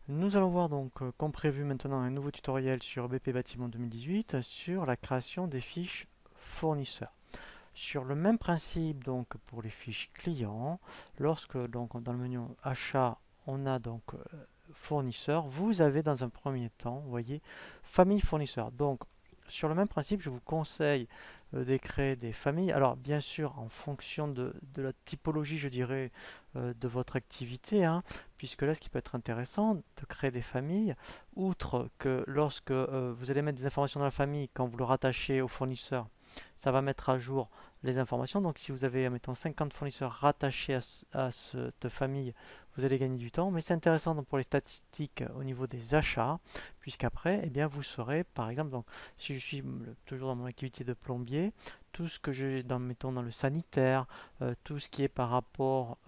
Nous allons voir donc, comme prévu maintenant, un nouveau tutoriel sur BP Bâtiment 2018 sur la création des fiches fournisseurs. Sur le même principe donc pour les fiches clients, lorsque donc dans le menu achat, on a donc fournisseur, vous avez dans un premier temps, vous voyez, famille fournisseur. Donc sur le même principe, je vous conseille de créer des familles. Alors bien sûr, en fonction de la typologie, je dirais, de votre activité, hein, puisque là, ce qui peut être intéressant, de créer des familles, outre que lorsque vous allez mettre des informations dans la famille, quand vous le rattachez au fournisseur, ça va mettre à jour les informations. Donc si vous avez, mettons, 50 fournisseurs rattachés à cette famille, vous allez gagner du temps. Mais c'est intéressant donc, pour les statistiques au niveau des achats, puisqu'après, eh bien, vous saurez, par exemple, donc, si je suis toujours dans mon activité de plombier, tout ce que j'ai dans, mettons, dans le sanitaire, tout ce qui est par rapport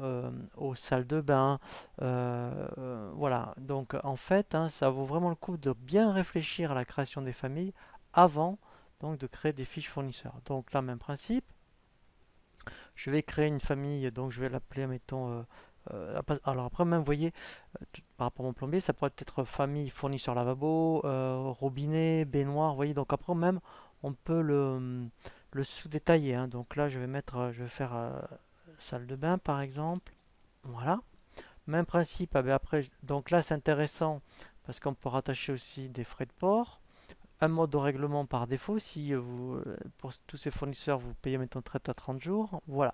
aux salles de bain, voilà. Donc en fait, hein, ça vaut vraiment le coup de bien réfléchir à la création des familles avant donc de créer des fiches fournisseurs. Donc là, même principe, je vais créer une famille, donc je vais l'appeler, mettons, alors après même, vous voyez, par rapport à mon plombier, ça pourrait être famille fournisseur lavabo, robinet, baignoire, vous voyez, donc après même, on peut le sous-détailler, hein. Donc là, je vais mettre, je vais faire salle de bain, par exemple, voilà. Même principe, ah ben après, donc là, c'est intéressant, parce qu'on peut rattacher aussi des frais de port. Un mode de règlement par défaut, si vous, pour tous ces fournisseurs, vous payez, mettons, traite à 30 jours, voilà.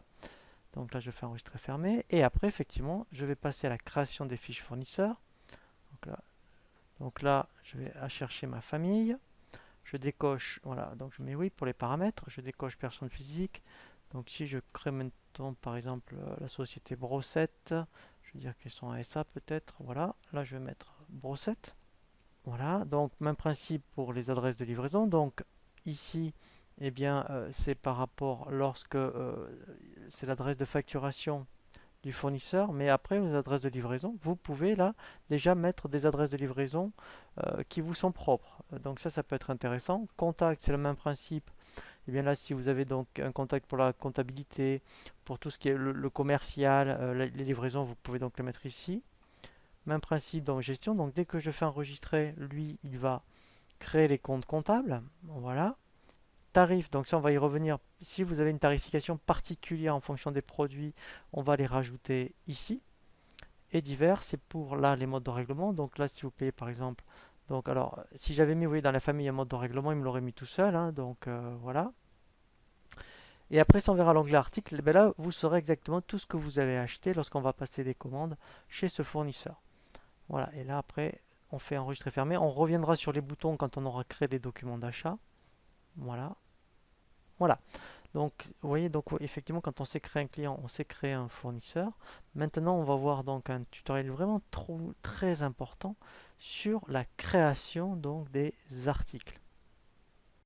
Donc là, je fais enregistrer fermé. Et après, effectivement, je vais passer à la création des fiches fournisseurs. Donc là, je vais à chercher ma famille. Je décoche, voilà, donc je mets oui pour les paramètres. Je décoche personne physique. Donc si je crée maintenant, par exemple, la société Brossette, je vais dire qu'ils sont ASA peut-être. Voilà, là, je vais mettre Brossette. Voilà, donc même principe pour les adresses de livraison. Donc ici, eh bien, c'est par rapport lorsque c'est l'adresse de facturation du fournisseur, mais après aux adresses de livraison, vous pouvez là déjà mettre des adresses de livraison qui vous sont propres. Donc ça peut être intéressant. Contact, c'est le même principe. Et bien là, si vous avez donc un contact pour la comptabilité, pour tout ce qui est le commercial, les livraisons, vous pouvez donc le mettre ici. Même principe dans gestion. Donc dès que je fais enregistrer, lui, il va créer les comptes comptables. Voilà. Tarif, donc ça on va y revenir. Si vous avez une tarification particulière en fonction des produits, on va les rajouter ici. Et divers, c'est pour là les modes de règlement. Donc là, si vous payez par exemple, donc alors si j'avais mis, vous voyez, dans la famille un mode de règlement, il me l'aurait mis tout seul, hein, donc voilà. Et après, si on verra l'onglet article, ben là, vous saurez exactement tout ce que vous avez acheté lorsqu'on va passer des commandes chez ce fournisseur. Voilà, et là après, on fait enregistrer fermé. On reviendra sur les boutons quand on aura créé des documents d'achat. Voilà, voilà. Donc, vous voyez, donc effectivement, quand on sait créer un client, on sait créer un fournisseur. Maintenant, on va voir donc un tutoriel vraiment très important sur la création donc des articles.